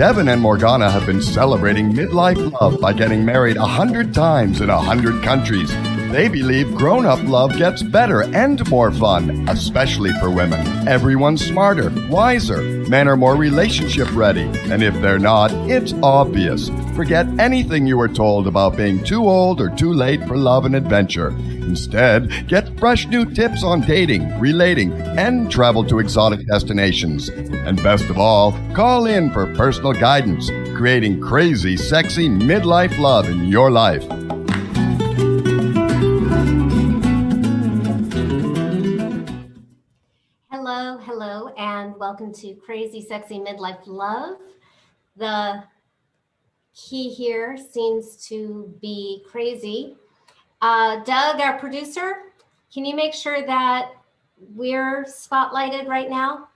Devin and Morgana have been celebrating midlife love by getting married 100 times in 100 countries. They believe grown-up love gets better and more fun, especially for women. Everyone's smarter, wiser. Men are more relationship ready. And if they're not, it's obvious. Forget anything you were told about being too old or too late for love and adventure. Instead, get fresh new tips on dating, relating, and travel to exotic destinations. And best of all, call in for personal guidance, creating crazy, sexy midlife love in your life. Hello, and welcome to Crazy Sexy Midlife Love. The key here seems to be crazy. Doug, our producer, can you make sure that we're spotlighted right now?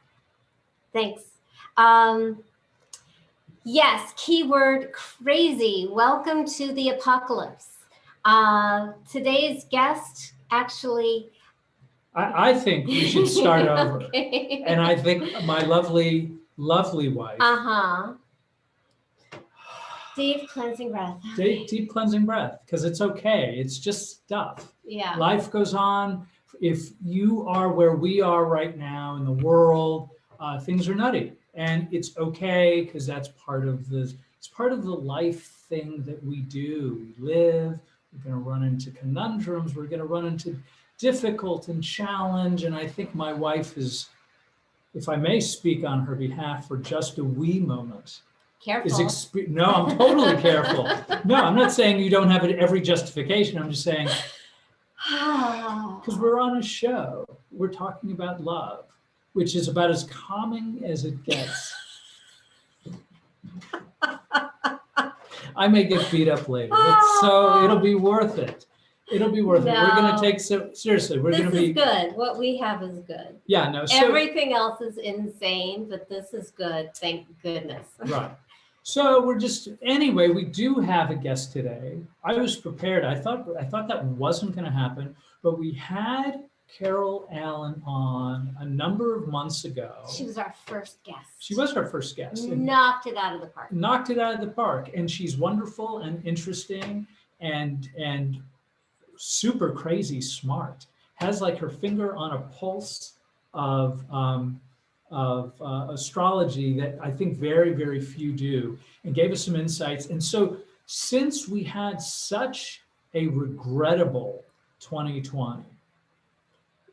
Thanks. Yes, keyword crazy. Welcome to the apocalypse. Today's guest actually... I think we should start over. Okay. And I think my lovely, lovely wife. Deep cleansing breath. Deep cleansing breath, because it's okay. It's just stuff. Yeah. Life goes on. If you are where we are right now in the world, things are nutty. And it's okay, because that's part of this. It's part of the life thing that we do. We live. We're going to run into conundrums. We're going to run into difficult and challenge. And I think my wife is, if I may speak on her behalf for just a wee moment. Careful. No, I'm totally careful. No, I'm not saying you don't have every justification. I'm just saying, because we're on a show, we're talking about love, which is about as calming as it gets. I may get beat up later, so it'll be worth it. It'll be worth it. We're going to take seriously. We're going to be good. What we have is good. Yeah, no. So, everything else is insane, but this is good. Thank goodness. Right. So we're just anyway. We do have a guest today. I was prepared. I thought that wasn't going to happen, but we had Carol Allen on a number of months ago. She was our first guest. She was our first guest. Knocked it out of the park. Knocked it out of the park, and she's wonderful and interesting and super crazy smart, has like her finger on a pulse of astrology that I think very, very few do, and gave us some insights. And so since we had such a regrettable 2020,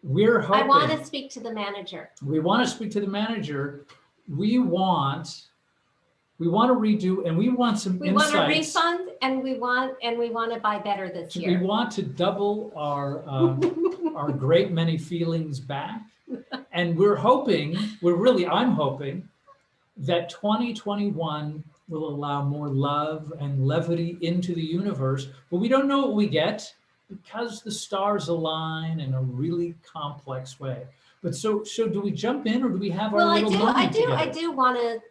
we're hoping... I want to speak to the manager. We want to speak to the manager. We want to redo, and we want some insights. We want a refund, and we want to buy better this year. We want to double our great many feelings back, and I'm hoping that 2021 will allow more love and levity into the universe. But we don't know what we get because the stars align in a really complex way. But so do we jump in, or do we have our little moment together? I do want to.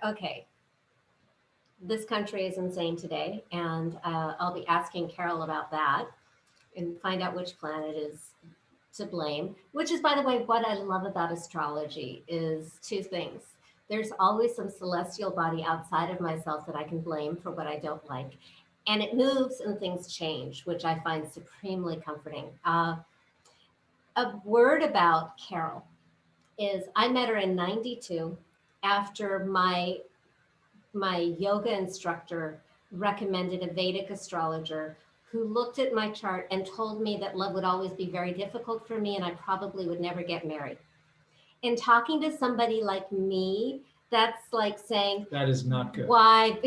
Okay, this country is insane today, and I'll be asking Carol about that and find out which planet is to blame, which is, by the way, what I love about astrology is two things. There's always some celestial body outside of myself that I can blame for what I don't like, and it moves and things change, which I find supremely comforting. A word about Carol is I met her in '92. After my yoga instructor recommended a Vedic astrologer who looked at my chart and told me that love would always be very difficult for me and I probably would never get married. In talking to somebody like me, that's like saying... That is not good. Why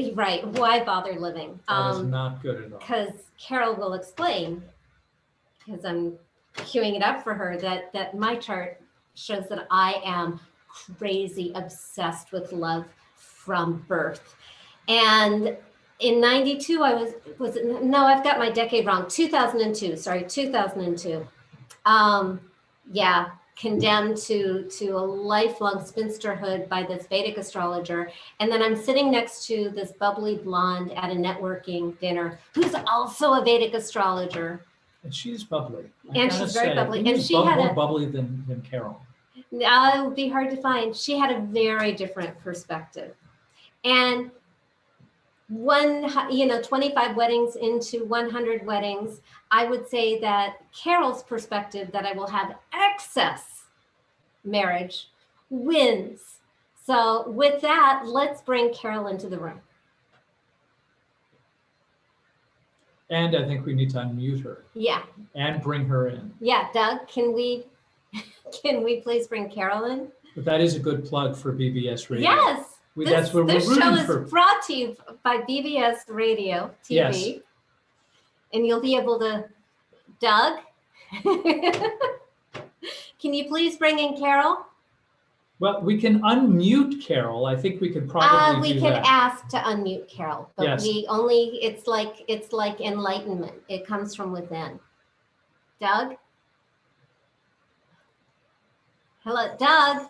bother living? That is not good at all. Because Carol will explain, because I'm queuing it up for her, that my chart shows that I am crazy obsessed with love from birth. And in '92, I've got my decade wrong. 2002. Condemned to a lifelong spinsterhood by this Vedic astrologer. And then I'm sitting next to this bubbly blonde at a networking dinner who's also a Vedic astrologer. And she's bubbly. And she's very bubbly. And she had more bubbly than Carol. It would be hard to find. She had a very different perspective. And 25 weddings into 100 weddings, I would say that Carol's perspective that I will have excess marriage wins. So with that, let's bring Carol into the room. And I think we need to unmute her. Yeah. And bring her in. Yeah, Doug, can we please bring Carol in? But that is a good plug for BBS Radio. Yes. That's what we're rooting this show is brought to you by BBS Radio TV. Yes. And you'll be able to, Doug, can you please bring in Carol? Well, we can unmute Carol. I think we could probably do that. We can ask to unmute Carol, but yes. It's like enlightenment. It comes from within. Doug? Hello, Doug?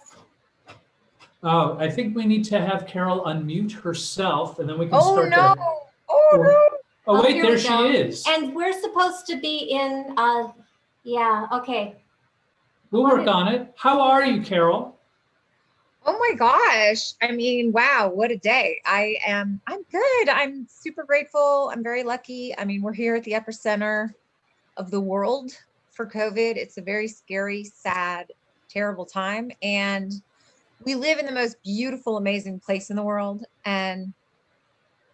Oh, I think we need to have Carol unmute herself, and then we can start. Oh, no. Oh, wait, there she is. And we're supposed to be in, yeah, okay. We'll work on it. How are you, Carol? Oh my gosh. I mean, wow, what a day. I'm good. I'm super grateful. I'm very lucky. I mean, we're here at the epicenter of the world for COVID. It's a very scary, sad, terrible time. And we live in the most beautiful, amazing place in the world. And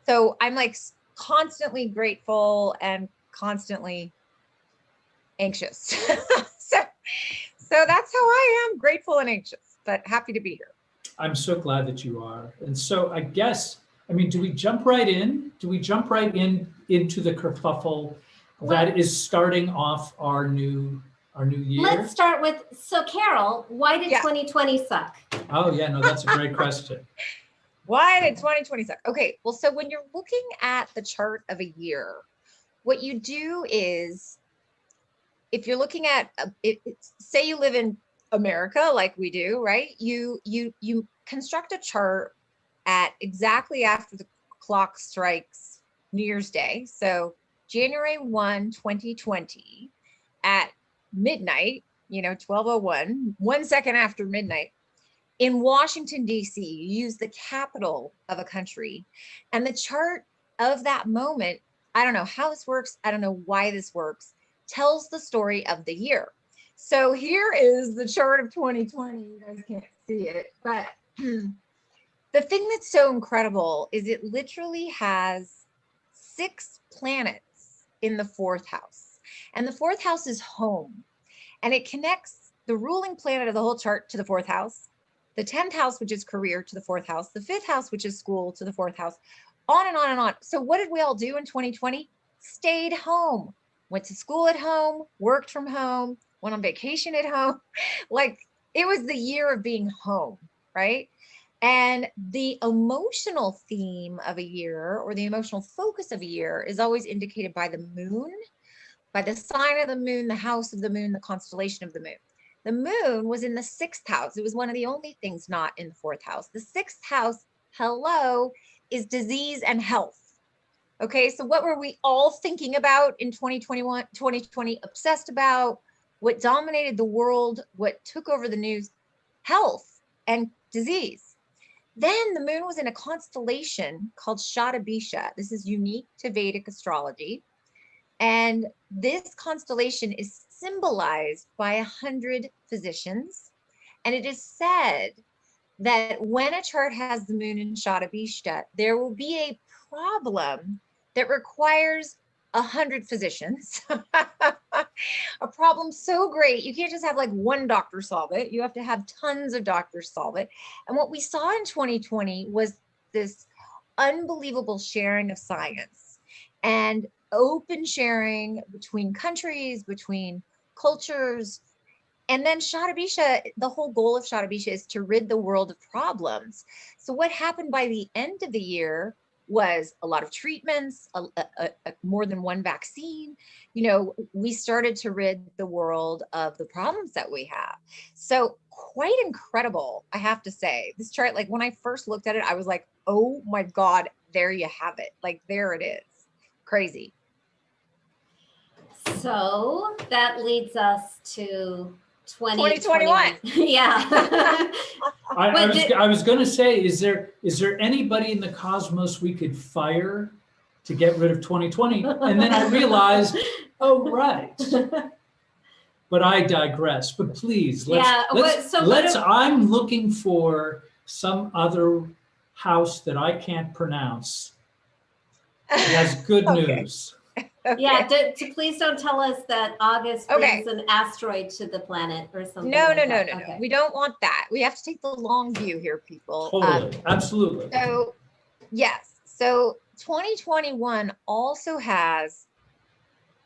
so I'm like constantly grateful and constantly anxious. so that's how I am, grateful and anxious, but happy to be here. I'm so glad that you are. And so I guess, I mean, do we jump right in? Do we jump right into the kerfuffle that is starting off our new year? Let's start with, so Carol, why did 2020 suck? Oh yeah, no, that's a great question. Why did 2020 suck? Okay, well, so when you're looking at the chart of a year, what you do is, if you're looking at, say you live in America like we do, right? You construct a chart at exactly after the clock strikes New Year's Day. So January 1, 2020 at midnight, 12:01, 1 second after midnight in Washington, DC, you use the capital of a country, and the chart of that moment, I don't know how this works, I don't know why this works, tells the story of the year. So here is the chart of 2020. You guys can't see it, but the thing that's so incredible is it literally has 6 planets in the 4th house. And the 4th house is home. And it connects the ruling planet of the whole chart to the 4th house, the 10th house, which is career, to the 4th house, the 5th house, which is school, to the 4th house, on and on and on. So what did we all do in 2020? Stayed home, went to school at home, worked from home, went on vacation at home. Like, it was the year of being home, right? And the emotional theme of a year, or the emotional focus of a year, is always indicated by the moon, by the sign of the moon, the house of the moon, the constellation of the moon. The moon was in the 6th house. It was one of the only things not in the 4th house. The 6th house, hello, is disease and health. Okay, so what were we all thinking about in 2020, obsessed about? What dominated the world, what took over the news? Health and disease. Then the moon was in a constellation called Shatabisha. This is unique to Vedic astrology. And this constellation is symbolized by 100 physicians. And it is said that when a chart has the moon in Shatabisha, there will be a problem that requires 100 physicians. A problem so great, you can't just have like one doctor solve it. You have to have tons of doctors solve it. And what we saw in 2020 was this unbelievable sharing of science and open sharing between countries, between cultures. And then Shatabisha, the whole goal of Shatabisha is to rid the world of problems. So what happened by the end of the year was a lot of treatments, more than one vaccine. We started to rid the world of the problems that we have. So quite incredible, I have to say. This chart, like when I first looked at it, I was like, oh my God, there you have it. Like, there it is. Crazy. So that leads us to 2021. Yeah. I was going to say, is there anybody in the cosmos we could fire to get rid of 2020? And then I realized, oh, right. But I digress. But please, I'm looking for some other house that I can't pronounce. It has good news. Okay. Yeah, please don't tell us that August brings an asteroid to the planet or something. No. Okay. We don't want that. We have to take the long view here, people. Totally. Absolutely. So, yes. So 2021 also has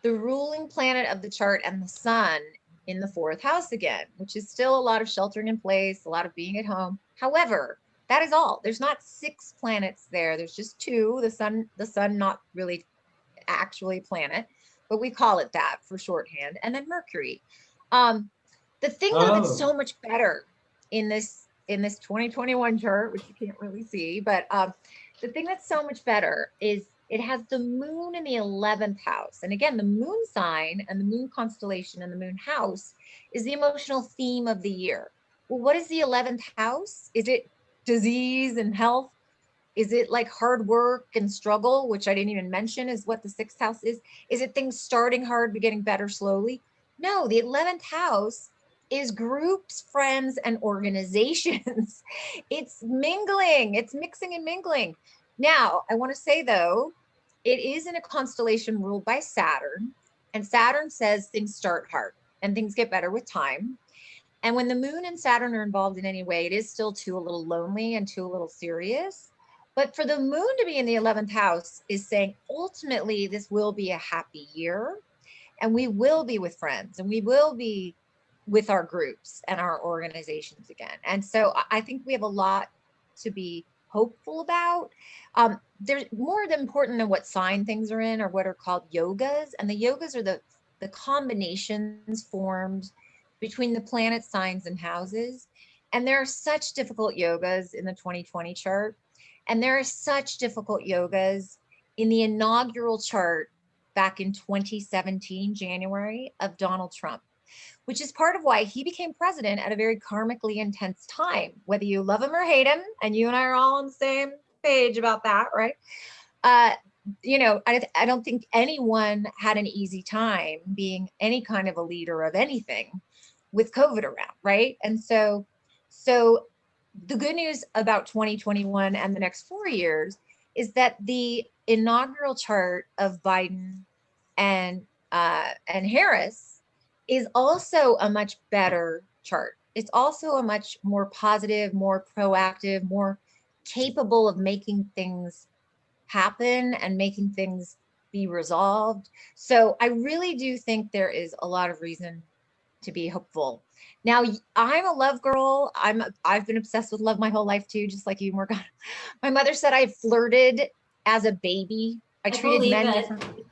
the ruling planet of the chart and the sun in the 4th house again, which is still a lot of sheltering in place, a lot of being at home. However, that is all. There's not 6 planets there. There's just 2. The sun not really actually planet, but we call it that for shorthand, and then Mercury. The thing that's so much better in this 2021 chart, which you can't really see, but the thing that's so much better is it has the moon in the 11th house. And again, the moon sign and the moon constellation and the moon house is the emotional theme of the year. Well, what is the 11th house? Is it disease and health? Is it like hard work and struggle, which I didn't even mention is what the 6th house is? Is it things starting hard but getting better slowly? No, the 11th house is groups, friends, and organizations. It's mingling, it's mixing and mingling. Now, I want to say though, it is in a constellation ruled by Saturn, and Saturn says things start hard and things get better with time. And when the moon and Saturn are involved in any way, it is still too a little lonely and too a little serious. But for the moon to be in the 11th house is saying, ultimately, this will be a happy year, and we will be with friends, and we will be with our groups and our organizations again. And so I think we have a lot to be hopeful about. There's more important than what sign things are in, or what are called yogas. And the yogas are the combinations formed between the planet signs and houses. And there are such difficult yogas in the 2020 chart. And there are such difficult yogas in the inaugural chart back in 2017, January, of Donald Trump, which is part of why he became president at a very karmically intense time, whether you love him or hate him. And you and I are all on the same page about that, right? You know, I don't think anyone had an easy time being any kind of a leader of anything with COVID around, right? And so the good news about 2021 and the next 4 years is that the inaugural chart of Biden and Harris is also a much better chart. It's also a much more positive, more proactive, more capable of making things happen and making things be resolved. So I really do think there is a lot of reason to be hopeful. Now, I'm a love girl. I've been obsessed with love my whole life too, just like you, Morgan. My mother said I flirted as a baby. I treated men differently.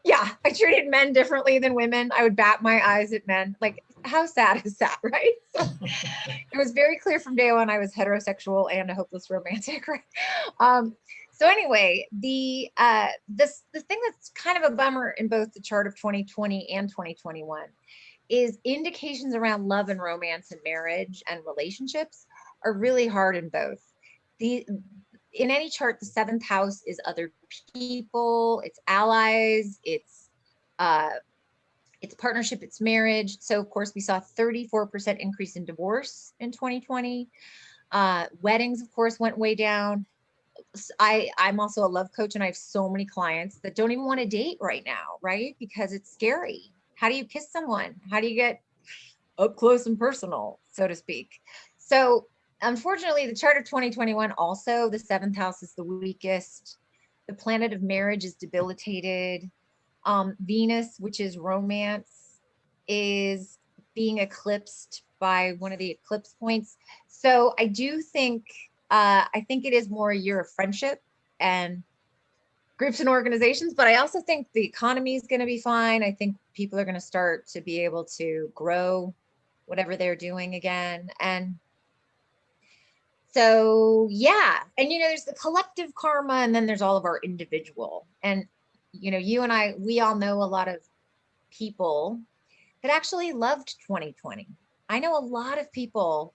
Yeah, I treated men differently than women. I would bat my eyes at men. Like, how sad is that, right? So, it was very clear from day one I was heterosexual and a hopeless romantic, right? So anyway, the thing that's kind of a bummer in both the chart of 2020 and 2021 is indications around love and romance and marriage and relationships are really hard in both. In any chart, the 7th house is other people, it's allies, it's partnership, it's marriage. So of course we saw 34% increase in divorce in 2020. Weddings, of course, went way down. I'm also a love coach, and I have so many clients that don't even want to date right now, right? Because it's scary. How do you kiss someone? How do you get up close and personal, so to speak? So unfortunately, the chart of 2021 also, the 7th house is the weakest. The planet of marriage is debilitated. Venus, which is romance, is being eclipsed by one of the eclipse points. So I do think, I think it is more a year of friendship and groups and organizations, but I also think the economy is going to be fine. I think people are going to start to be able to grow whatever they're doing again. And so, yeah. And, you know, there's the collective karma, and then there's all of our individual. And, you know, you and I, we all know a lot of people that actually loved 2020 I know a lot of people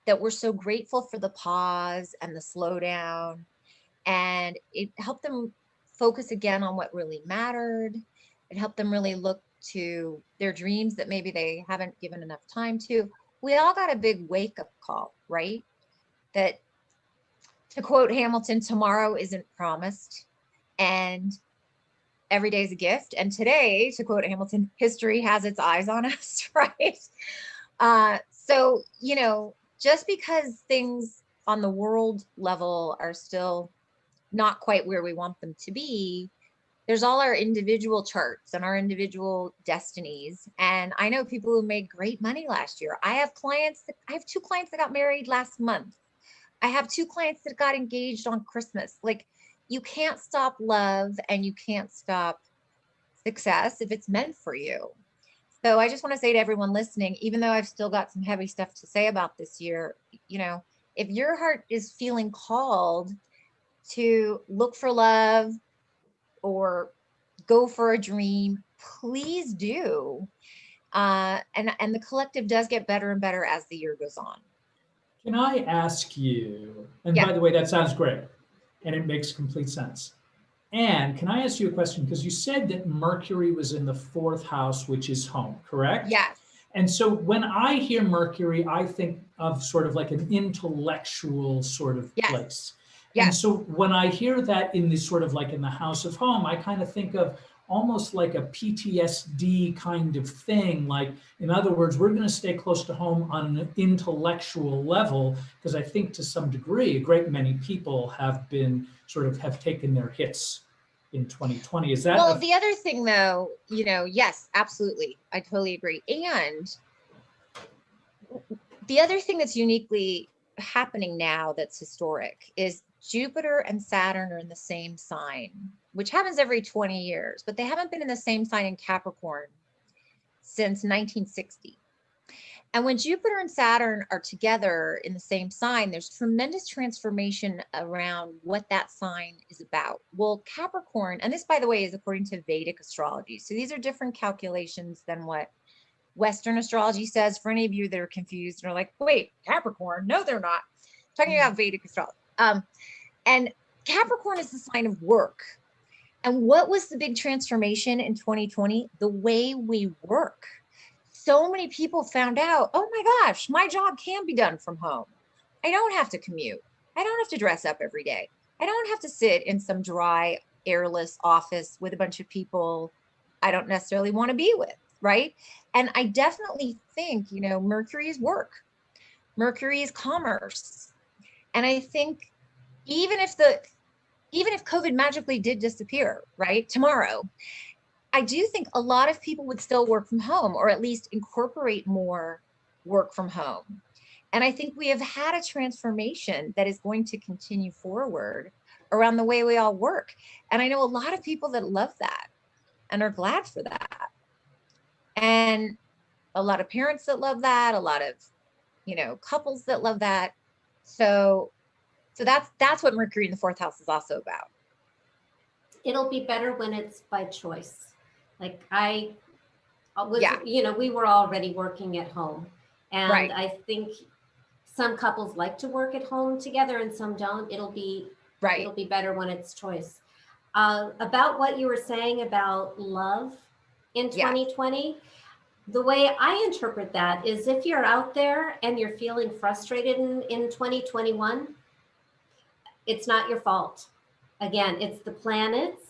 that were so grateful for the pause and the slowdown, and it helped them focus again on what really mattered. It helped them really look to their dreams that maybe they haven't given enough time to. We all got a big wake up call, right? That, to quote Hamilton, tomorrow isn't promised and every day is a gift. And today, to quote Hamilton, history has its eyes on us, right? So, just because things on the world level are still not quite where we want them to be, there's all our individual charts and our individual destinies. And I know people who made great money last year. I have two clients that got married last month. I have two clients that got engaged on Christmas. Like, you can't stop love and you can't stop success if it's meant for you. So I just want to say to everyone listening, even though I've still got some heavy stuff to say about this year, if your heart is feeling called to look for love or go for a dream, please do. And the collective does get better and better as the year goes on. Can I ask you, and Yeah. by the way, that sounds great, and it makes complete sense. And can I ask you a question? Because you said that Mercury was in the fourth house, which is home, correct? Yes. And so when I hear Mercury, I think of sort of like an intellectual sort of Yes. place. Yes. And so when I hear that in this sort of like in the house of home, I kind of think of almost like a PTSD kind of thing. Like, in other words, we're going to stay close to home on an intellectual level, because I think to some degree, a great many people have taken their hits in 2020. Is that? Well, the other thing though, yes, absolutely. I totally agree. And the other thing that's uniquely happening now that's historic is Jupiter and Saturn are in the same sign, which happens every 20 years, but they haven't been in the same sign in Capricorn since 1960. And when Jupiter and Saturn are together in the same sign, there's tremendous transformation around what that sign is about. Well, Capricorn, and this, by the way, is according to Vedic astrology. So these are different calculations than what Western astrology says. For any of you that are confused and are like, wait, Capricorn? No, they're not. I'm talking about Vedic astrology. And Capricorn is the sign of work. And what was the big transformation in 2020? The way we work. So many people found out, oh my gosh, my job can be done from home. I don't have to commute. I don't have to dress up every day. I don't have to sit in some dry, airless office with a bunch of people I don't necessarily want to be with, right? And I definitely think, Mercury is work. Mercury is commerce. And I think even if COVID magically did disappear, right, tomorrow, I do think a lot of people would still work from home, or at least incorporate more work from home. And I think we have had a transformation that is going to continue forward around the way we all work. And I know a lot of people that love that and are glad for that. And a lot of parents that love that, a lot of, couples that love that. So that's what Mercury in the fourth house is also about. It'll be better when it's by choice. Like I was, Yeah. We were already working at home. And Right. I think some couples like to work at home together and some don't. It'll be better when it's choice. About what you were saying about love in 2020, the way I interpret that is if you're out there and you're feeling frustrated in 2021, it's not your fault. Again, it's the planets.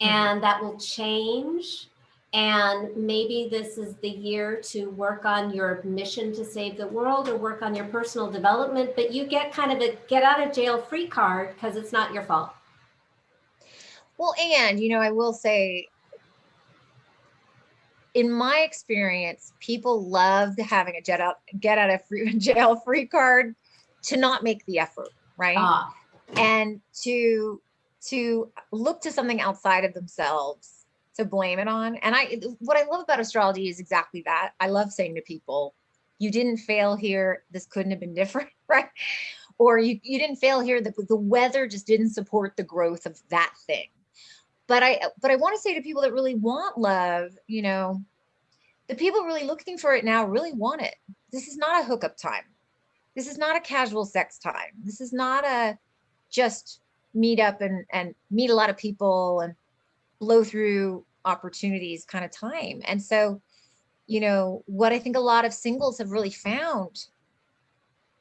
And that will change. And maybe this is the year to work on your mission to save the world or work on your personal development, but you get kind of a get out of jail free card because it's not your fault. Well, and, I will say, in my experience, people loved having a get out of jail free card to not make the effort, right? And to look to something outside of themselves to blame it on. And what I love about astrology is exactly that. I love saying to people, you didn't fail here. This couldn't have been different, right? Or you didn't fail here. The weather just didn't support the growth of that thing. But I want to say to people that really want love, the people really looking for it now really want it. a hookup time. This is not a casual sex time. This is not a just meet up and meet a lot of people and blow through opportunities kind of time. And so, what I think a lot of singles have really found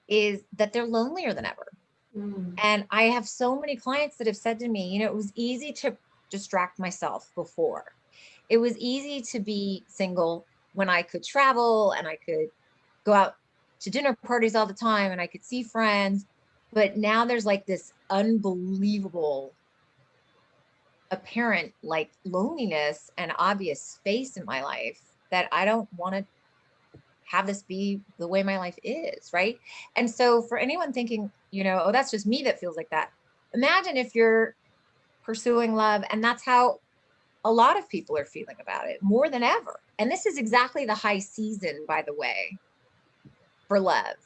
is that they're lonelier than ever. And I have so many clients that have said to me, it was easy to distract myself before. It was easy to be single when I could travel and I could go out to dinner parties all the time and I could see friends. But now there's like this unbelievable apparent like loneliness and obvious space in my life that I don't want to have this be the way my life is, right? And so for anyone thinking, oh, that's just me that feels like that. Imagine if you're pursuing love and that's how a lot of people are feeling about it more than ever. And this is exactly the high season, by the way, for love,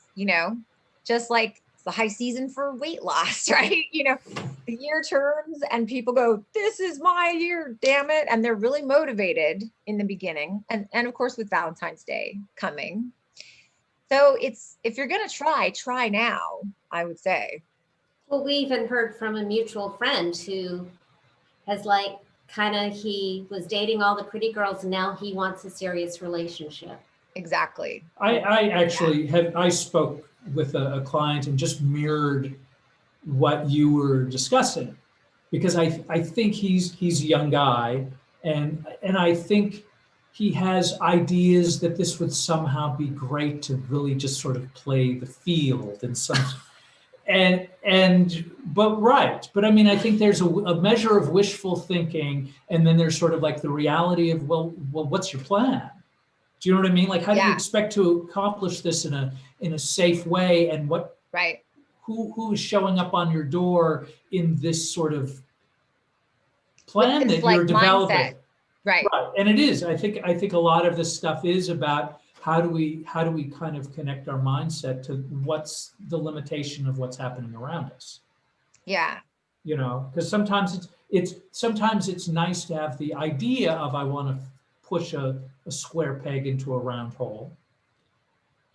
just like it's the high season for weight loss, right? The year turns and people go, this is my year, damn it. And they're really motivated in the beginning. And of course, with Valentine's Day coming. So if you're going to try now, I would say. Well, we even heard from a mutual friend who has he was dating all the pretty girls and now he wants a serious relationship. Exactly. I actually I spoke with a client and just mirrored what you were discussing, because I think he's a young guy and I think he has ideas that this would somehow be great to really just sort of play the field and some but I mean, I think there's a measure of wishful thinking, and then there's sort of like the reality of well what's your plan? Do you know what I mean? Like, how do you expect to accomplish this in a safe way? And what, right? Who is showing up on your door in this sort of plan this, that you're developing? Mindset. Right. And it is. I think a lot of this stuff is about how do we kind of connect our mindset to what's the limitation of what's happening around us. Yeah. Because sometimes it's nice to have the idea of I want to push a square peg into a round hole.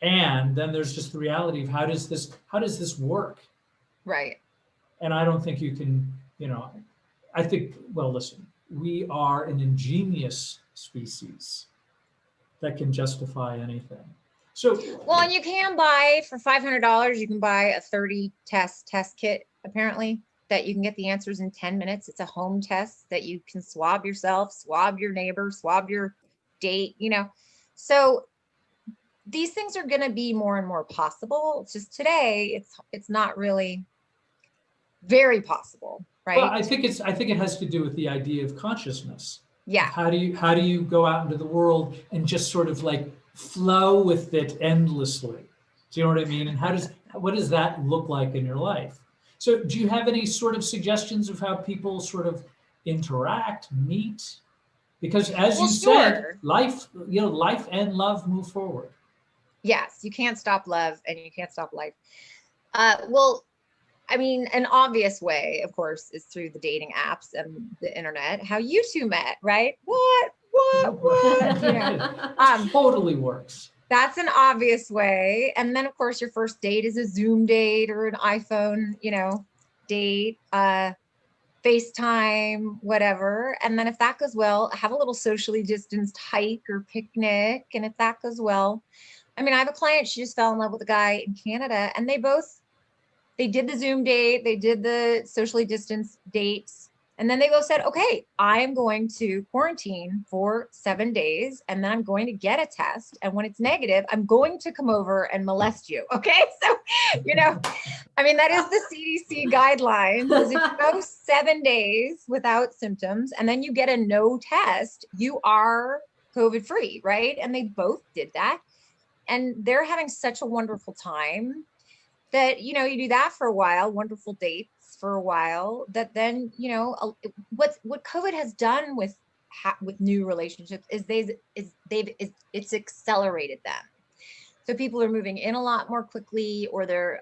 And then there's just the reality of how does this work? Right. And I don't think you can, I think, well, listen, we are an ingenious species that can justify anything. So, well, and you can buy for $500, you can buy a 30 test kit, apparently, that you can get the answers in 10 minutes. It's a home test that you can swab yourself, swab your neighbor, swab your date, So these things are going to be more and more possible. It's just today, it's not really very possible, right? Well, I think it has to do with the idea of consciousness. Yeah. How do you go out into the world and just sort of like flow with it endlessly? Do you know what I mean? And what does that look like in your life? So do you have any sort of suggestions of how people sort of interact, meet? Because as you said, life and love move forward. Yes, you can't stop love and you can't stop life. Well, I mean, an obvious way, of course, is through the dating apps and the internet. How you two met, right? What? Totally works. That's an obvious way. And then, of course, your first date is a Zoom date or an iPhone, date, FaceTime, whatever. And then if that goes well, have a little socially distanced hike or picnic. And if that goes well, I mean, I have a client, she just fell in love with a guy in Canada, and they did the Zoom date, they did the socially distanced dates, and then they both said, okay, I am going to quarantine for 7 days, and then I'm going to get a test. And when it's negative, I'm going to come over and molest you. Okay. So, I mean, that is the CDC guidelines, is if you go 7 days without symptoms, and then you get a no test, you are COVID free, right? And they both did that. And they're having such a wonderful time that, you do that for a while, wonderful dates for a while, that then, what COVID has done with new relationships is it's accelerated them. So people are moving in a lot more quickly, or they're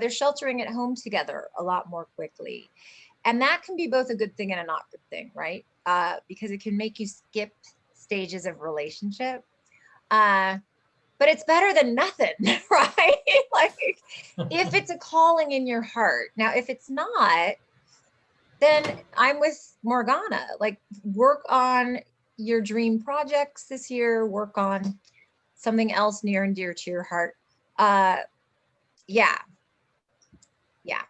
sheltering at home together a lot more quickly. And that can be both a good thing and a not good thing, right? Because it can make you skip stages of relationship. but it's better than nothing, right? Like if it's a calling in your heart. Now, if it's not, then I'm with Morgana. Like work on your dream projects this year, work on something else near and dear to your heart. Yeah. Yeah.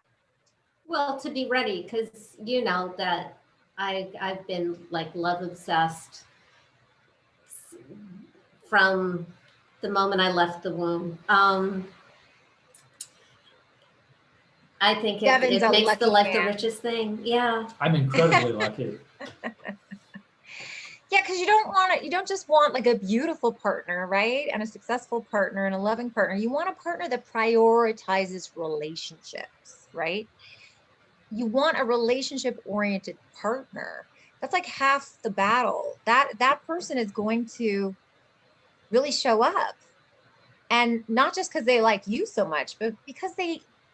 Well, to be ready, because you know that I've been like love obsessed from the moment I left the womb. I think Devin's it a makes the lucky life the man. richest thing. Yeah. I'm incredibly lucky. Yeah, because you don't just want like a beautiful partner, right? And a successful partner and a loving partner. You want a partner that prioritizes relationships, right? You want a relationship oriented partner. That's like half the battle. That person is going to really show up. And not just because they like you so much, but because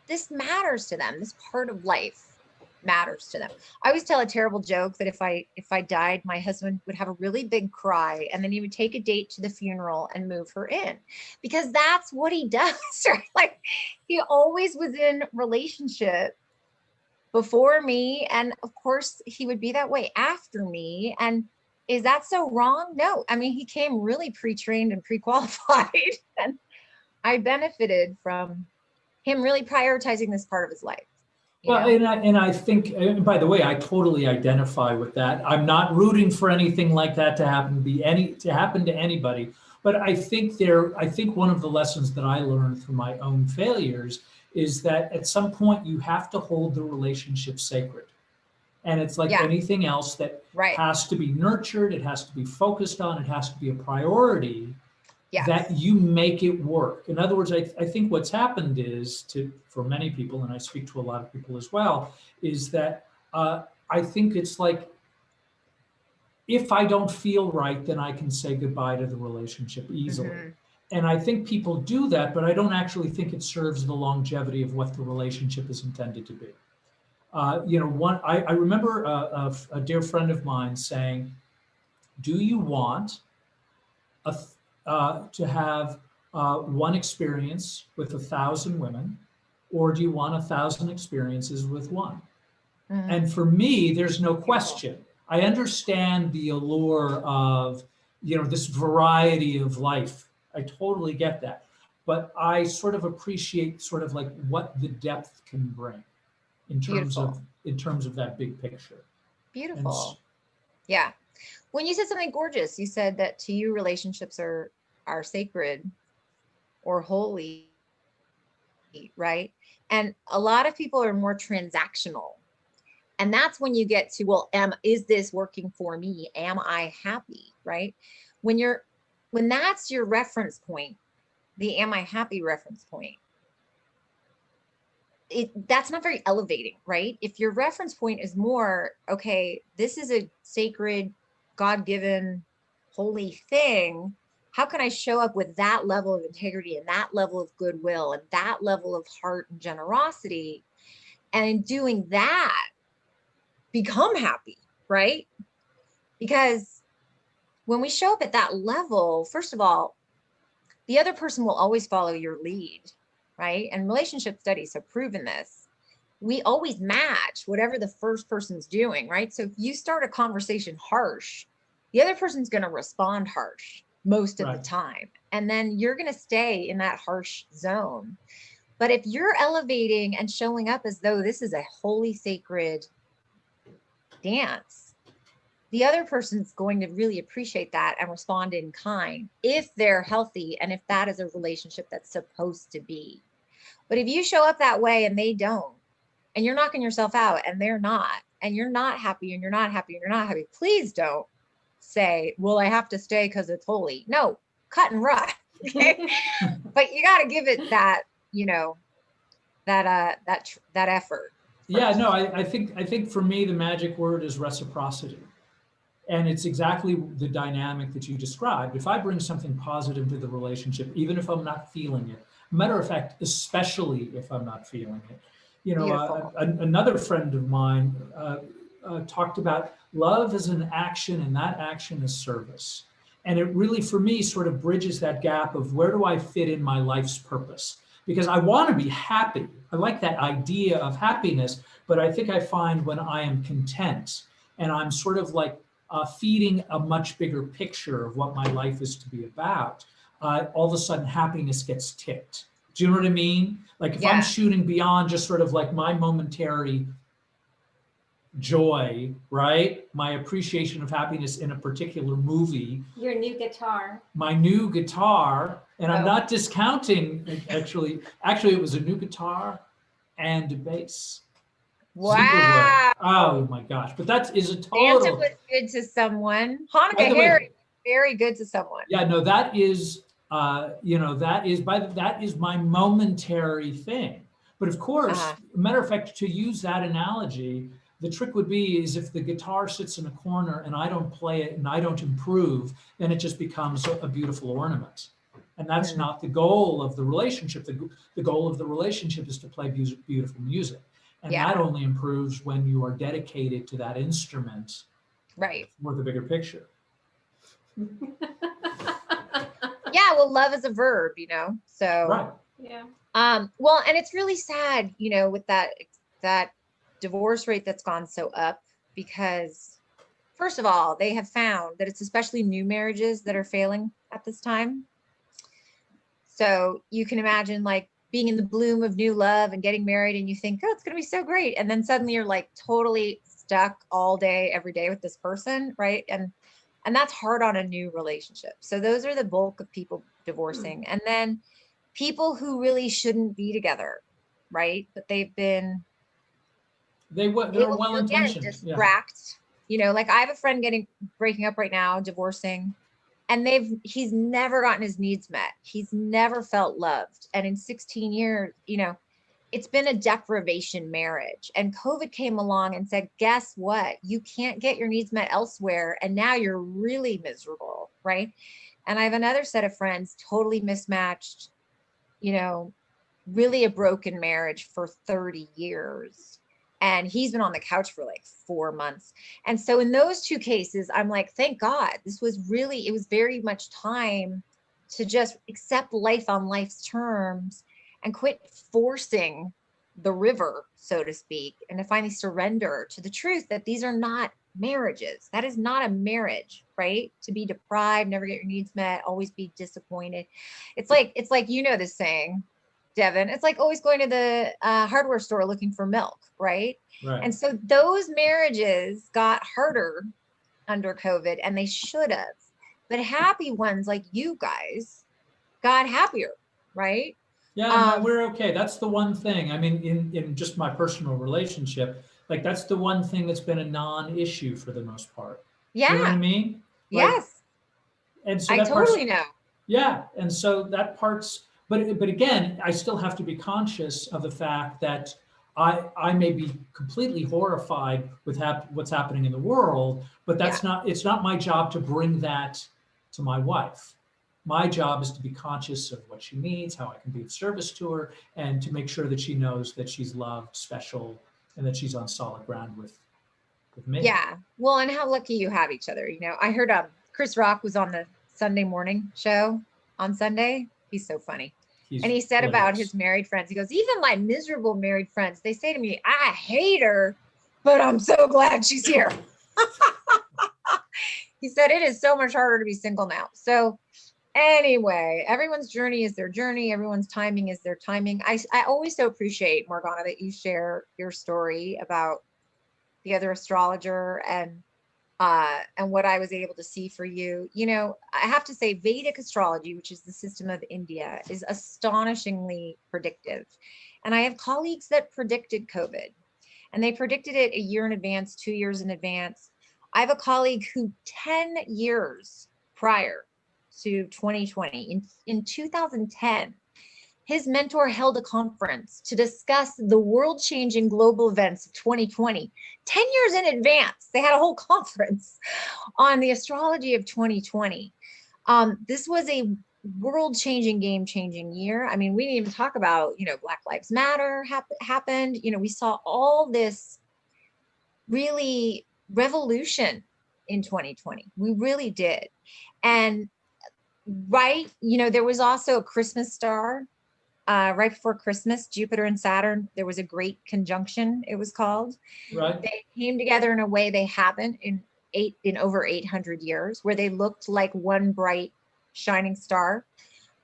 this matters to them. This part of life matters to them. I always tell a terrible joke that if I died, my husband would have a really big cry and then he would take a date to the funeral and move her in, because that's what he does, right? Like he always was in relationship before me, and of course he would be that way after me. And is that so wrong? No. I mean, he came really pre-trained and pre-qualified and I benefited from him really prioritizing this part of his life. Well, and I think, and by the way, I totally identify with that. I'm not rooting for anything like that to happen to anybody. But I think one of the lessons that I learned through my own failures is that at some point you have to hold the relationship sacred. And it's like anything else that has to be nurtured, it has to be focused on, it has to be a priority. Yes. That you make it work. In other words, I think what's happened is for many people, and I speak to a lot of people as well, is that I think it's like, if I don't feel right, then I can say goodbye to the relationship easily. Mm-hmm. And I think people do that, but I don't actually think it serves the longevity of what the relationship is intended to be. I remember a dear friend of mine saying, do you want to have one experience with 1,000 women, or do you want 1,000 experiences with one? Mm-hmm. And for me, there's no question. I understand the allure of, this variety of life. I totally get that. But I sort of appreciate sort of like what the depth can bring in terms of that big picture. Beautiful. Yeah. When you said something gorgeous, you said that to you, relationships are sacred or holy, right? And a lot of people are more transactional. And that's when you get to, well, is this working for me? Am I happy, right? When that's your reference point, the am I happy reference point, that's not very elevating, right? If your reference point is more, okay, this is a sacred, God-given, holy thing, how can I show up with that level of integrity and that level of goodwill and that level of heart and generosity? And in doing that, become happy, right? Because when we show up at that level, first of all, the other person will always follow your lead, right? And relationship studies have proven this. We always match whatever the first person's doing, right? So if you start a conversation harsh, the other person's going to respond harsh most of the time. And then you're going to stay in that harsh zone. But if you're elevating and showing up as though this is a holy, sacred dance, the other person's going to really appreciate that and respond in kind if they're healthy and if that is a relationship that's supposed to be. But if you show up that way and they don't, and you're knocking yourself out and they're not, and you're not happy and you're not happy and you're not happy, please don't say, well, I have to stay because it's holy. No, cut and run. Okay. But you got to give it that, that effort. Yeah, no, I think for me, the magic word is reciprocity. And it's exactly the dynamic that you described. If I bring something positive to the relationship, even if I'm not feeling it, matter of fact, especially if I'm not feeling it, another friend of mine talked about love as an action, and that action is service. And it really, for me, sort of bridges that gap of where do I fit in my life's purpose? Because I want to be happy. I like that idea of happiness, but I think I find when I am content and I'm sort of like feeding a much bigger picture of what my life is to be about, all of a sudden happiness gets ticked. Do you know what I mean? Like if I'm Yeah. shooting beyond just sort of like my momentary joy, right? My appreciation of happiness in a particular movie, Your new guitar. my new guitar, and I'm Oh. not discounting, actually it was a new guitar and a bass. Super wood. Wow. Oh my gosh. But that is a Santa total, was good to someone. by Hanukkah the Harry way, was very good to someone. yeah, no, that is, that is my momentary thing. But of course, Uh-huh. matter of fact, to use that analogy, the trick would be is if the guitar sits in a corner and I don't play it and I don't improve, then it just becomes a beautiful ornament. And that's Mm. not the goal of the relationship. The goal of the relationship is to play beautiful music. And Yeah. that only improves when you are dedicated to that instrument Right. for the bigger picture. Yeah, well, love is a verb, so Right. Yeah. well, and it's really sad, with that divorce rate that's gone so up, because first of all, they have found that it's especially new marriages that are failing at this time. So you can imagine like being in the bloom of new love and getting married and you think, oh, it's going to be so great. And then suddenly you're like totally stuck all day, every day with this person. Right. And that's hard on a new relationship. So those are the bulk of people divorcing. And then people who really shouldn't be together. Right. But they've been They're able to, again, well-intentioned. Yeah. distract, like I have a friend breaking up right now, divorcing, and he's never gotten his needs met. He's never felt loved. And in 16 years, it's been a deprivation marriage. And COVID came along and said, guess what? You can't get your needs met elsewhere. And now you're really miserable. Right. And I have another set of friends, totally mismatched, really a broken marriage for 30 years. And he's been on the couch for like 4 months. And so in those two cases, I'm like, thank God, it was very much time to just accept life on life's terms and quit forcing the river, so to speak, and to finally surrender to the truth that these are not marriages. That is not a marriage, right? To be deprived, never get your needs met, always be disappointed. It's like, this saying, Devin, it's like always going to the hardware store looking for milk, right? Right. And so those marriages got harder under COVID, and they should have. But happy ones like you guys got happier, right? Yeah, no, we're okay. That's the one thing. I mean, in just my personal relationship, like that's the one thing that's been a non-issue for the most part. Yeah. Do you know what I mean? Yes. And so I that totally know. Yeah, and so that part's, but again, I still have to be conscious of the fact that I may be completely horrified with what's happening in the world, but it's not my job to bring that to my wife. My job is to be conscious of what she needs, how I can be of service to her, and to make sure that she knows that she's loved, special, and that she's on solid ground with me. Yeah. Well, and how lucky you have each other. I heard Chris Rock was on the Sunday morning show on Sunday. He's so funny. And he said about his married friends, he goes, even my miserable married friends, they say to me, I hate her, but I'm so glad she's here. He said, it is so much harder to be single now. So anyway, everyone's journey is their journey. Everyone's timing is their timing. I always so appreciate, Morgana, that you share your story about the other astrologer and what I was able to see for you. I have to say Vedic astrology, which is the system of India, is astonishingly predictive. And I have colleagues that predicted COVID, and they predicted it a year in advance, 2 years in advance. I have a colleague who 10 years prior to 2020, in 2010, his mentor held a conference to discuss the world-changing global events of 2020. 10 years in advance, they had a whole conference on the astrology of 2020. This was a world-changing, game-changing year. I mean, we didn't even talk about, Black Lives Matter happened. We saw all this really revolution in 2020. We really did. And right, there was also a Christmas star right before Christmas, Jupiter and Saturn. There was a great conjunction, it was called. Right. They came together in a way they haven't in over 800 years, where they looked like one bright shining star.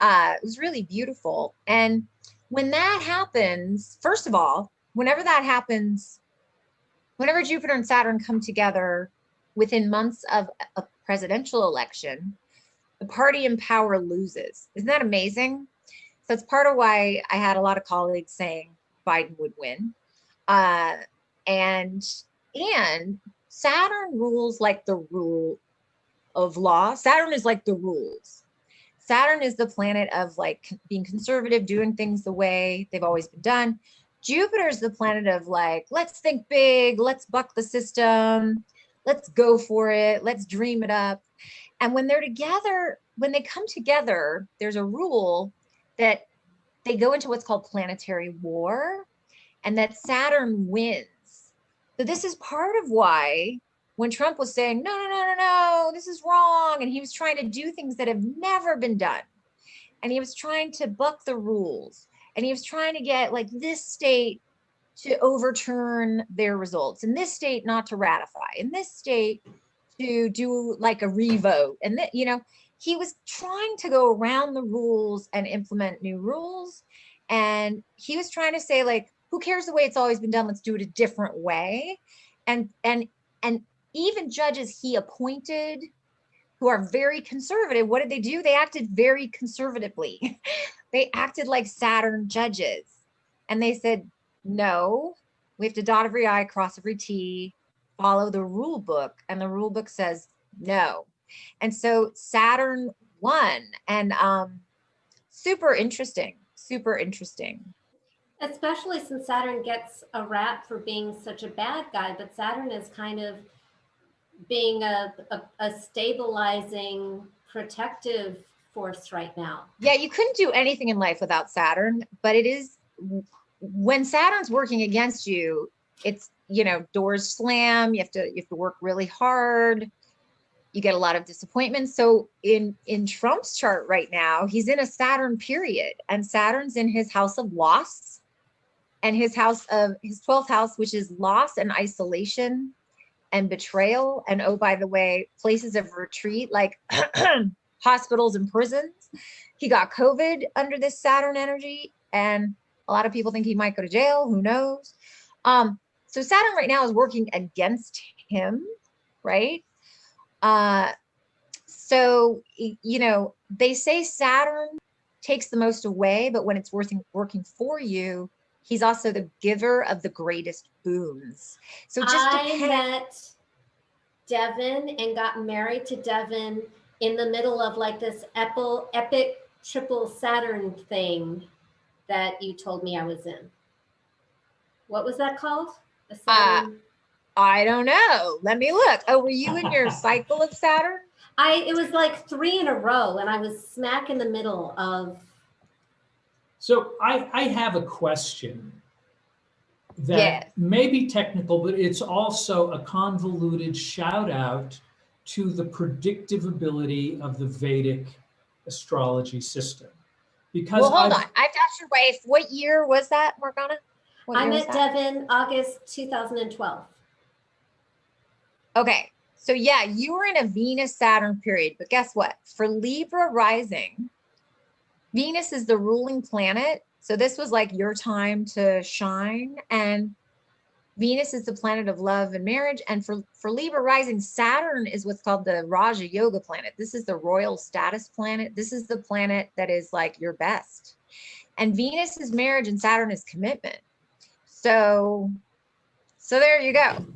It was really beautiful. And when that happens, first of all, whenever that happens, whenever Jupiter and Saturn come together within months of a presidential election, the party in power loses. Isn't that amazing? So it's part of why I had a lot of colleagues saying Biden would win. And Saturn rules like the rule of law. Saturn is like the rules. Saturn is the planet of like being conservative, doing things the way they've always been done. Jupiter is the planet of like, let's think big, let's buck the system, let's go for it, let's dream it up. And when they're together, when they come together, there's a rule that they go into what's called planetary war, and that Saturn wins. So this is part of why when Trump was saying, no, this is wrong, and he was trying to do things that have never been done, and he was trying to buck the rules, and he was trying to get like this state to overturn their results, and this state not to ratify, and this state to do like a revote, and that, he was trying to go around the rules and implement new rules. And he was trying to say, like, who cares the way it's always been done? Let's do it a different way. And even judges he appointed who are very conservative, what did they do? They acted very conservatively. They acted like Saturn judges. And they said, no, we have to dot every I, cross every T, follow the rule book. And the rule book says no. And so Saturn won, and super interesting. Especially since Saturn gets a rap for being such a bad guy, but Saturn is kind of being a stabilizing, protective force right now. Yeah, you couldn't do anything in life without Saturn, but it is, when Saturn's working against you, it's, doors slam, you have to work really hard. You get a lot of disappointment. So in Trump's chart right now, he's in a Saturn period, and Saturn's in his house of loss, and his 12th house, which is loss and isolation and betrayal. And oh, by the way, places of retreat like hospitals and prisons. He got COVID under this Saturn energy, and a lot of people think he might go to jail. Who knows? So Saturn right now is working against him, right? So, they say Saturn takes the most away, but when it's working for you, he's also the giver of the greatest boons. So I met Devin and got married to Devin in the middle of like this epic triple Saturn thing that you told me I was in. What was that called? I don't know. Let me look. Oh, were you in your cycle of Saturn? It was like 3 in a row, and I was smack in the middle of. So I have a question that may be technical, but it's also a convoluted shout out to the predictive ability of the Vedic astrology system. Because hold on. I have to ask your wife, what year was that, Morgana? I met Devin August 2012. Okay. So yeah, you were in a Venus-Saturn period, but guess what? For Libra rising, Venus is the ruling planet. So this was like your time to shine. And Venus is the planet of love and marriage. And for Libra rising, Saturn is what's called the Raja Yoga planet. This is the royal status planet. This is the planet that is like your best. And Venus is marriage and Saturn is commitment. So there you go.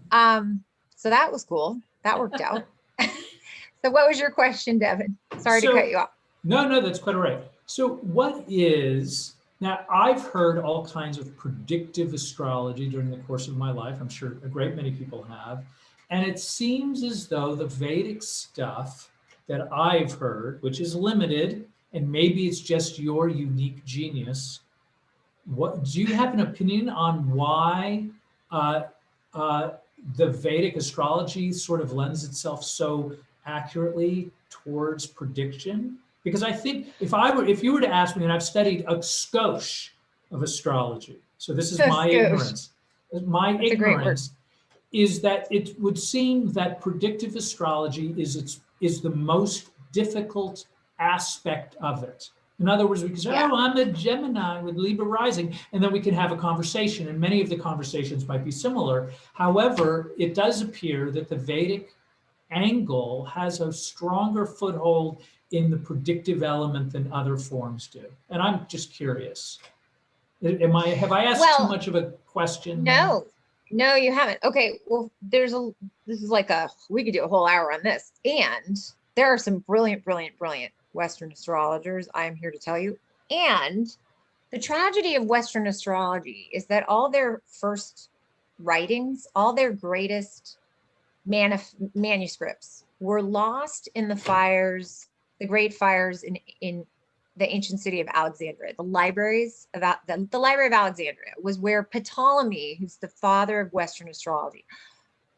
So that was cool. That worked out. So what was your question, Devin? Sorry to cut you off. No, that's quite all right. So now I've heard all kinds of predictive astrology during the course of my life. I'm sure a great many people have. And it seems as though the Vedic stuff that I've heard, which is limited, and maybe it's just your unique genius. What do you have an opinion on why the Vedic astrology sort of lends itself so accurately towards prediction? Because I think if you were to ask me, and I've studied a skosh of astrology, so this is my Skosh. ignorance. My That's a great word. ignorance is that it would seem that predictive astrology is the most difficult aspect of it. In other words, we can say, Yeah. oh, I'm a Gemini with Libra rising, and then we can have a conversation, and many of the conversations might be similar. However, it does appear that the Vedic angle has a stronger foothold in the predictive element than other forms do. And I'm just curious. Have I asked too Well, much of a question? no, no, you haven't. Okay, well, this is like we could do a whole hour on this. And there are some brilliant, brilliant, brilliant Western astrologers, I'm here to tell you. And the tragedy of Western astrology is that all their first writings, all their greatest manuscripts were lost in the fires, the great fires in the ancient city of Alexandria. The libraries about the Library of Alexandria was where Ptolemy, who's the father of Western astrology,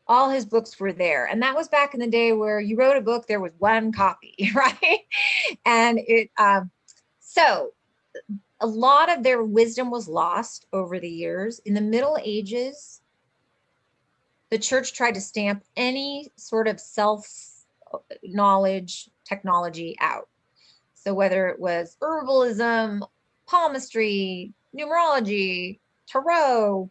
all his books were there. And that was back in the day where you wrote a book, there was one copy, right? And so a lot of their wisdom was lost over the years. In the Middle Ages, the church tried to stamp any sort of self-knowledge technology out. So whether it was herbalism, palmistry, numerology, tarot,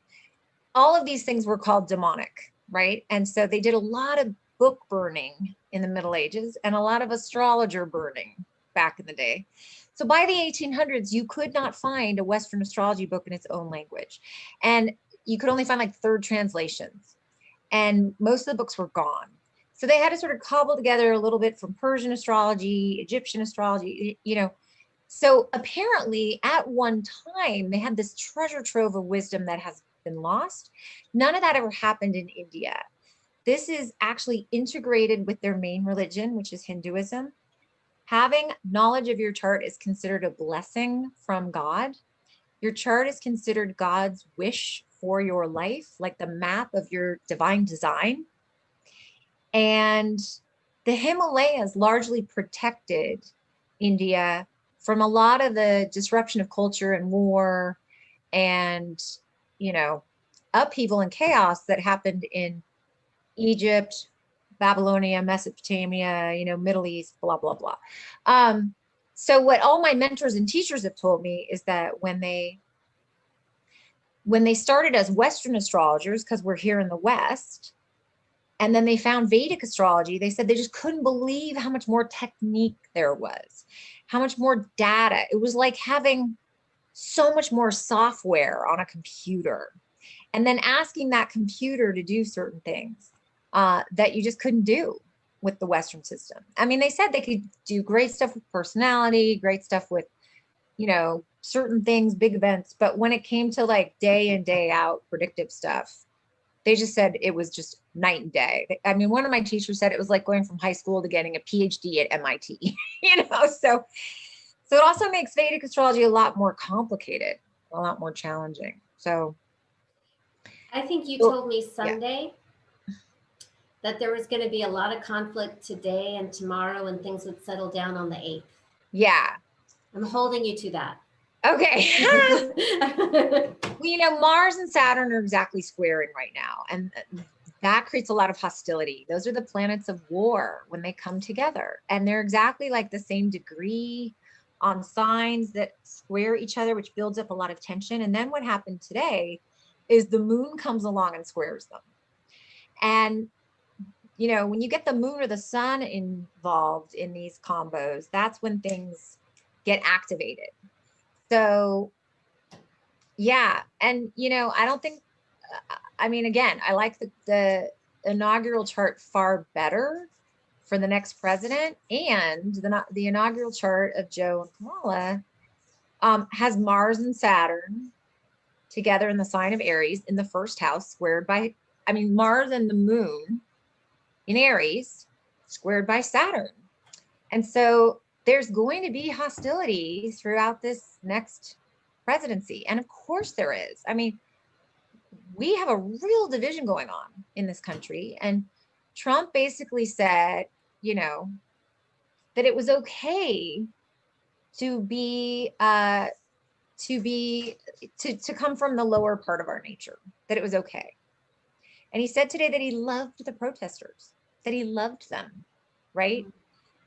all of these things were called demonic, right? And so they did a lot of book burning in the Middle Ages and a lot of astrologer burning back in the day. So by the 1800s, you could not find a Western astrology book in its own language. And you could only find like third translations. And most of the books were gone. So they had to sort of cobble together a little bit from Persian astrology, Egyptian astrology, So apparently at one time, they had this treasure trove of wisdom that has been lost. None of that ever happened in India. This is actually integrated with their main religion, which is Hinduism. Having knowledge of your chart is considered a blessing from God. Your chart is considered God's wish for your life, like the map of your divine design. And the Himalayas largely protected India from a lot of the disruption of culture and war and, upheaval and chaos that happened in Egypt, Babylonia, Mesopotamia, Middle East, blah, blah, blah. So what all my mentors and teachers have told me is that when they started as Western astrologers, because we're here in the West, and then they found Vedic astrology, they said they just couldn't believe how much more technique there was, how much more data. It was like having so much more software on a computer, and then asking that computer to do certain things that you just couldn't do with the Western system. I mean, they said they could do great stuff with personality, great stuff with, certain things, big events. But when it came to like day in, day out predictive stuff, they just said it was just night and day. I mean, one of my teachers said it was like going from high school to getting a PhD at MIT, so it also makes Vedic astrology a lot more complicated, a lot more challenging. So I think you told me Sunday that there was going to be a lot of conflict today and tomorrow, and things would settle down on the 8th. Yeah. I'm holding you to that. Okay. Well, Mars and Saturn are exactly squaring right now, and that creates a lot of hostility. Those are the planets of war when they come together, and they're exactly like the same degree on signs that square each other, which builds up a lot of tension. And then what happened today is the moon comes along and squares them. And when you get the moon or the sun involved in these combos, that's when things get activated. So, yeah. And, I don't think, again, I like the inaugural chart far better for the next president. And the inaugural chart of Joe and Kamala has Mars and Saturn together in the sign of Aries in the first house, squared by, Mars and the moon in Aries, squared by Saturn. And so there's going to be hostility throughout this next presidency. And of course there is. we have a real division going on in this country. And Trump basically said, you know, that it was okay to come from the lower part of our nature, that it was okay. And he said today that he loved the protesters, that he loved them, right?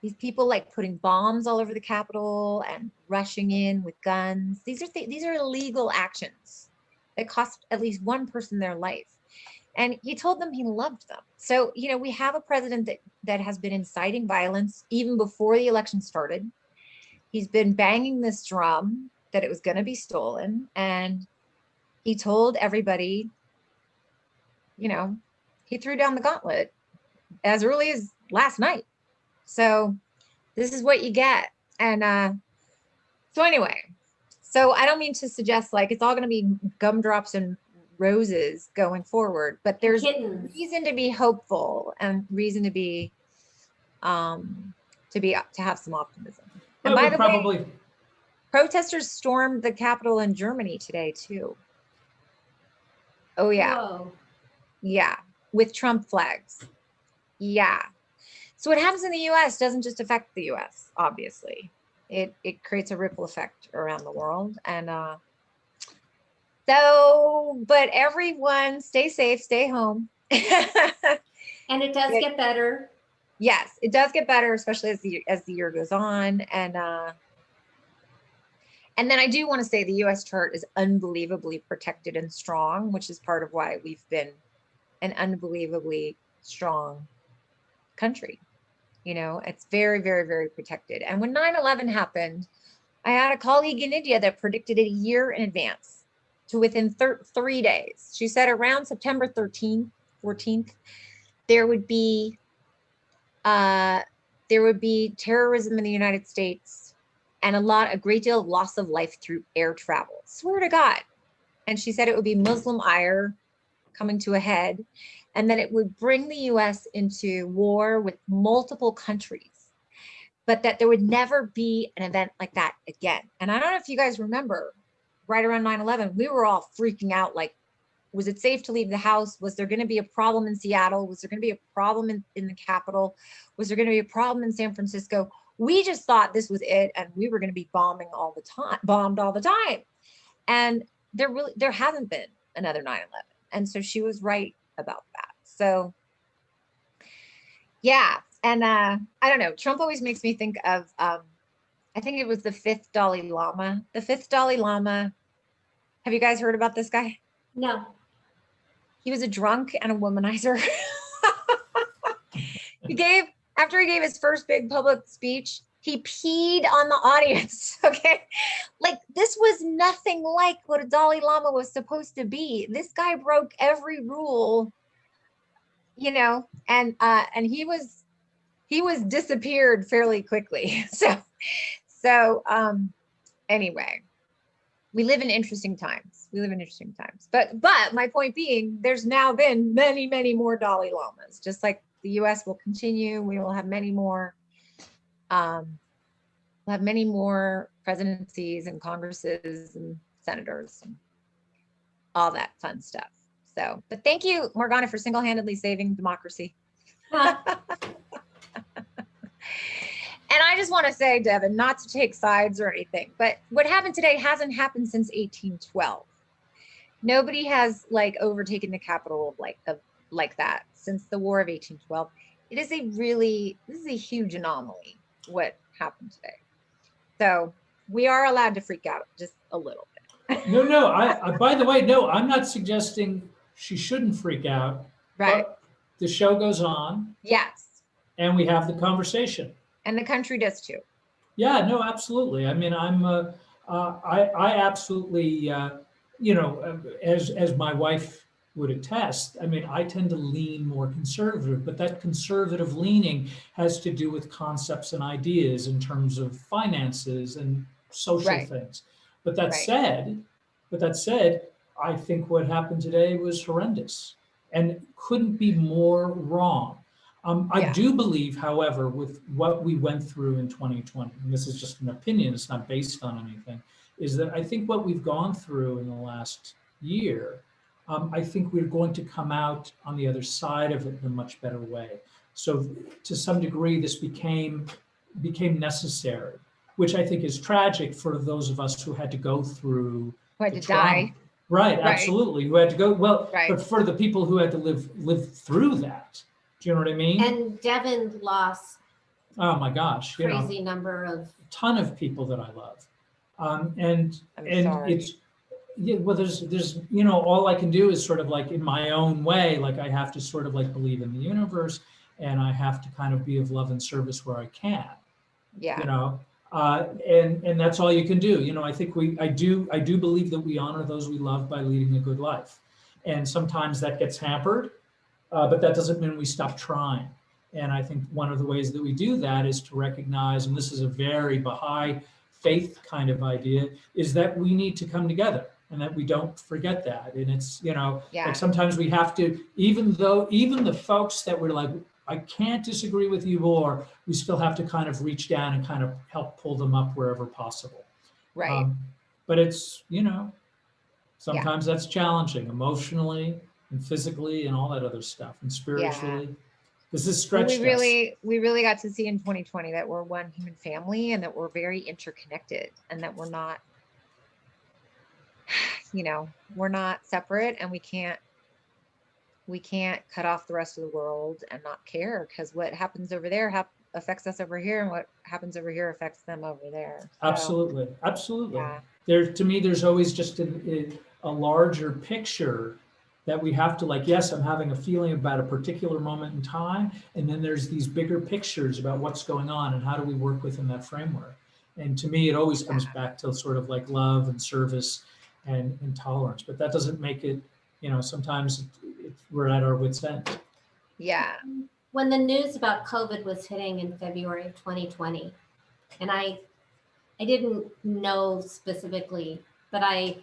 These people like putting bombs all over the Capitol and rushing in with guns. These are illegal actions that cost at least one person their life. And he told them he loved them. So, you know, we have a president that has been inciting violence even before the election started. He's been banging this drum that it was going to be stolen. And he told everybody, you know, he threw down the gauntlet as early as last night. So this is what you get. And so anyway, so I don't mean to suggest like it's all going to be gumdrops and roses going forward, but there's reason to be hopeful and reason to be to have some optimism. And by the way, protesters stormed the Capitol in Germany today too. Oh yeah. Whoa. Yeah, with Trump flags. Yeah. So what happens in the US doesn't just affect the US, obviously. It creates a ripple effect around the world. And but everyone stay safe, stay home. And it does get better. Yes, it does get better, especially as the year goes on. And then I do want to say the US chart is unbelievably protected and strong, which is part of why we've been an unbelievably strong country. You know, it's very, very, very protected. And when 9/11 happened, I had a colleague in India that predicted it a year in advance to within 3 days. She said around September 13th, 14th, there would be terrorism in the United States and a great deal of loss of life through air travel. Swear to God. And she said it would be Muslim ire coming to a head, and that it would bring the US into war with multiple countries, but that there would never be an event like that again. And I don't know if you guys remember, right around 9/11, we were all freaking out, like, was it safe to leave the house? Was there going to be a problem in Seattle? Was there going to be a problem in the Capitol? Was there going to be a problem in San Francisco? We just thought this was it, and we were going to be bombed all the time. And there hasn't been another 9/11. And so she was right about that. So yeah. And I don't know, Trump always makes me think of, I think it was the fifth Dalai Lama. The fifth Dalai Lama. Have you guys heard about this guy? No. He was a drunk and a womanizer. After he gave his first big public speech, he peed on the audience. Okay. Like, this was nothing like what a Dalai Lama was supposed to be. This guy broke every rule, you know, and he was disappeared fairly quickly. So anyway, we live in interesting times. But my point being, there's now been many, many more Dalai Lamas, just like the US will continue. We will have many more. We'll have many more presidencies and congresses and senators and all that fun stuff. So, but thank you, Morgana, for single-handedly saving democracy. And I just want to say, Devin, not to take sides or anything, but what happened today hasn't happened since 1812. Nobody has like overtaken the Capitol like that since the War of 1812. This is a huge anomaly, what happened today. So we are allowed to freak out just a little bit. No, I by the way, no, I'm not suggesting she shouldn't freak out. Right. But the show goes on. Yes. And we have the conversation. And the country does too. Yeah, no, absolutely. I mean, I absolutely, as my wife would attest, I mean, I tend to lean more conservative, but that conservative leaning has to do with concepts and ideas in terms of finances and social things. But that said, I think what happened today was horrendous and couldn't be more wrong. I do believe, however, with what we went through in 2020, and this is just an opinion, it's not based on anything, is that I think what we've gone through in the last year I think we're going to come out on the other side of it in a much better way. So to some degree, this became necessary, which I think is tragic for those of us who had to go through Who had the to trauma. die. Right, Right. absolutely. Who had to go, well, Right. but for the people who had to live through that, do you know what I mean? And Devin lost Oh my gosh, you know, crazy number of. ton of people that I love. And I'm sorry. it's, yeah, well, there's, you know, all I can do is sort of like in my own way, like I have to sort of like believe in the universe, and I have to kind of be of love and service where I can, Yeah. you know, and that's all you can do. You know, I think I do believe that we honor those we love by leading a good life. And sometimes that gets hampered, but that doesn't mean we stop trying. And I think one of the ways that we do that is to recognize, and this is a very Baha'i faith kind of idea, is that we need to come together and that we don't forget that. And it's, you know, Yeah. like sometimes we have to, even the folks that we're like, I can't disagree with you more, we still have to kind of reach down and kind of help pull them up wherever possible. Right. But it's, you know, sometimes that's challenging emotionally and physically and all that other stuff and spiritually. This is Well, stretched we really got to see in 2020 that we're one human family and that we're very interconnected and that we're not, you know, we're not separate, and we can't cut off the rest of the world and not care, because what happens over there affects us over here, and what happens over here affects them over there. So, Absolutely. yeah. There, to me, there's always just a larger picture that we have to, like, yes, I'm having a feeling about a particular moment in time, and then there's these bigger pictures about what's going on and how do we work within that framework. And to me, it always comes back to sort of like love and service and tolerance, but that doesn't make it, you know, sometimes we're at our wits' end. Yeah. When the news about COVID was hitting in February of 2020, and I didn't know specifically, but I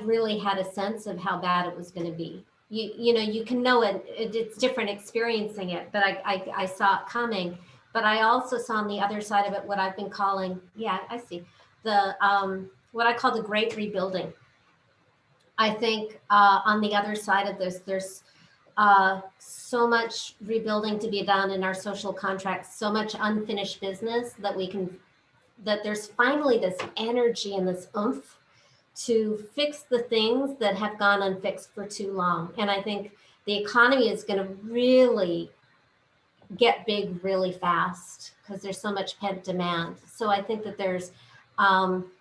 really had a sense of how bad it was going to be. You know, you can know it, it's different experiencing it, but I saw it coming. But I also saw on the other side of it what I've been calling, I see, the what I call the great rebuilding. I think on the other side of this, there's so much rebuilding to be done in our social contracts, so much unfinished business that there's finally this energy and this oomph to fix the things that have gone unfixed for too long. And I think the economy is going to really get big really fast because there's so much pent demand. So I think that there's some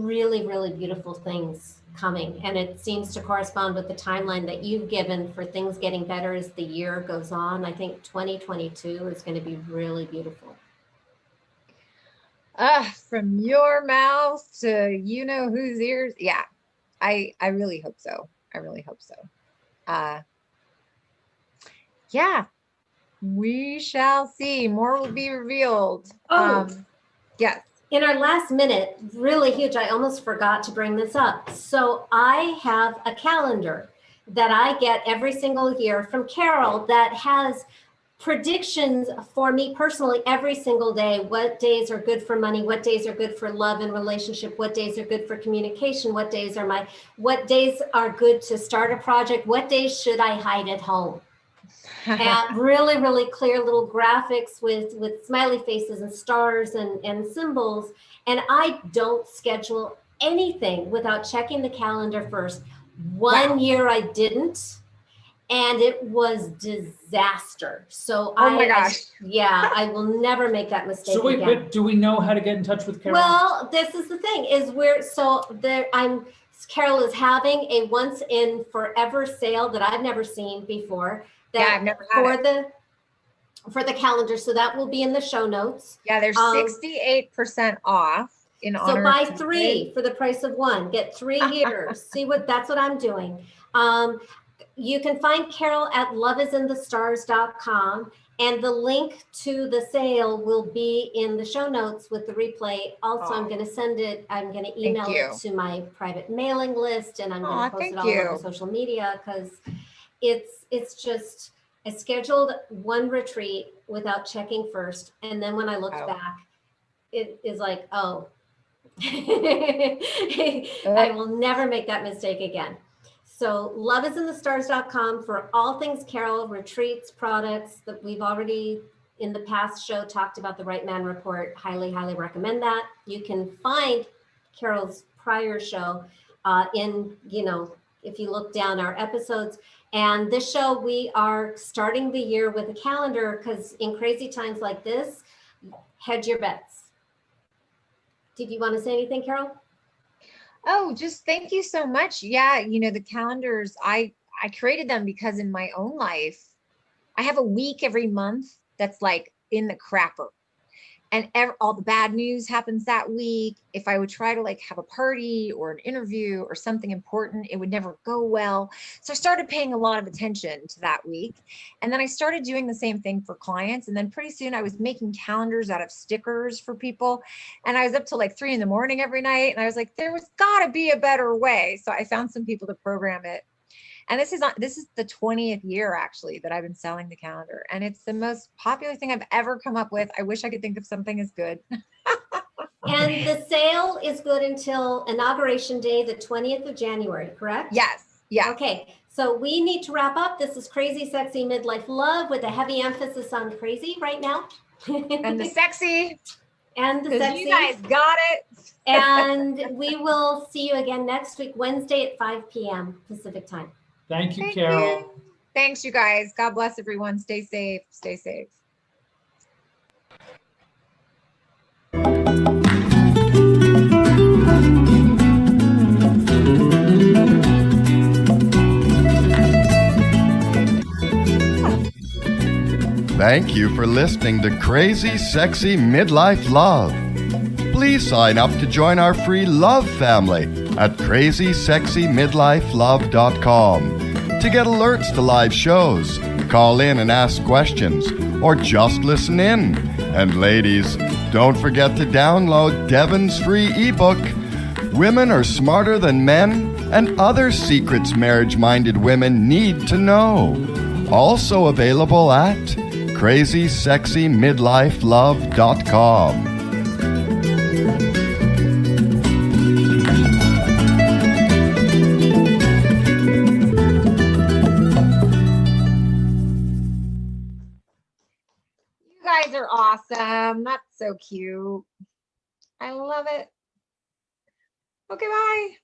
really, really beautiful things coming. And it seems to correspond with the timeline that you've given for things getting better as the year goes on. I think 2022 is going to be really beautiful. From your mouth to you know whose ears. Yeah, I really hope so. I really hope so. Yeah, we shall see. More will be revealed. Yes. In our last minute, really huge, I almost forgot to bring this up. So I have a calendar that I get every single year from Carol that has predictions for me personally every single day. What days are good for money? What days are good for love and relationship? What days are good for communication? What days are good to start a project? What days should I hide at home? And really, really clear little graphics with smiley faces and stars and symbols. And I don't schedule anything without checking the calendar first. One year I didn't, and it was disaster. So my gosh. I will never make that mistake So wait, again. but do we know how to get in touch with Carol? Well, this is the thing, is Carol is having a once in forever sale that I've never seen before. I've never had it. For the calendar. So that will be in the show notes. Yeah, there's 68% off in honor. So buy 3 for the price of 1. Get 3 years. That's what I'm doing. You can find Carol at loveisinthestars.com, and the link to the sale will be in the show notes with the replay. Also, I'm going to send it. I'm going to email it to my private mailing list, and I'm going to post it all over social media, because it's just, I scheduled one retreat without checking first. And then when I looked back, it is like, I will never make that mistake again. So loveisinthestars.com for all things Carol, retreats, products that we've already in the past show talked about the Right Man Report. Highly, highly recommend that. You can find Carol's prior show if you look down our episodes. And this show, we are starting the year with a calendar because in crazy times like this, hedge your bets. Did you want to say anything, Carol? Oh, just thank you so much. Yeah, the calendars, I created them because in my own life, I have a week every month that's like in the crapper. And all the bad news happens that week. If I would try to like have a party or an interview or something important, it would never go well. So I started paying a lot of attention to that week. And then I started doing the same thing for clients. And then pretty soon I was making calendars out of stickers for people. And I was up till like 3 a.m. every night. And I was like, there was gotta be a better way. So I found some people to program it. And this is the 20th year actually that I've been selling the calendar, and it's the most popular thing I've ever come up with. I wish I could think of something as good. And the sale is good until Inauguration Day, the 20th of January, correct? Yes. Yeah. Okay. So we need to wrap up. This is Crazy Sexy Midlife Love with a heavy emphasis on crazy right now. And the sexy. And the sexy. You guys got it. And we will see you again next week, Wednesday at 5 p.m. Pacific time. Thank you, Carol. You. Thanks, you guys. God bless everyone. Stay safe. Stay safe. Thank you for listening to Crazy Sexy Midlife Love. Please sign up to join our free love family at crazysexymidlifelove.com to get alerts to live shows, call in and ask questions, or just listen in. And ladies, don't forget to download Devin's free ebook, Women Are Smarter Than Men and Other Secrets Marriage-Minded Women Need to Know. Also available at crazysexymidlifelove.com. You guys are awesome. That's so cute. I love it. Okay, bye.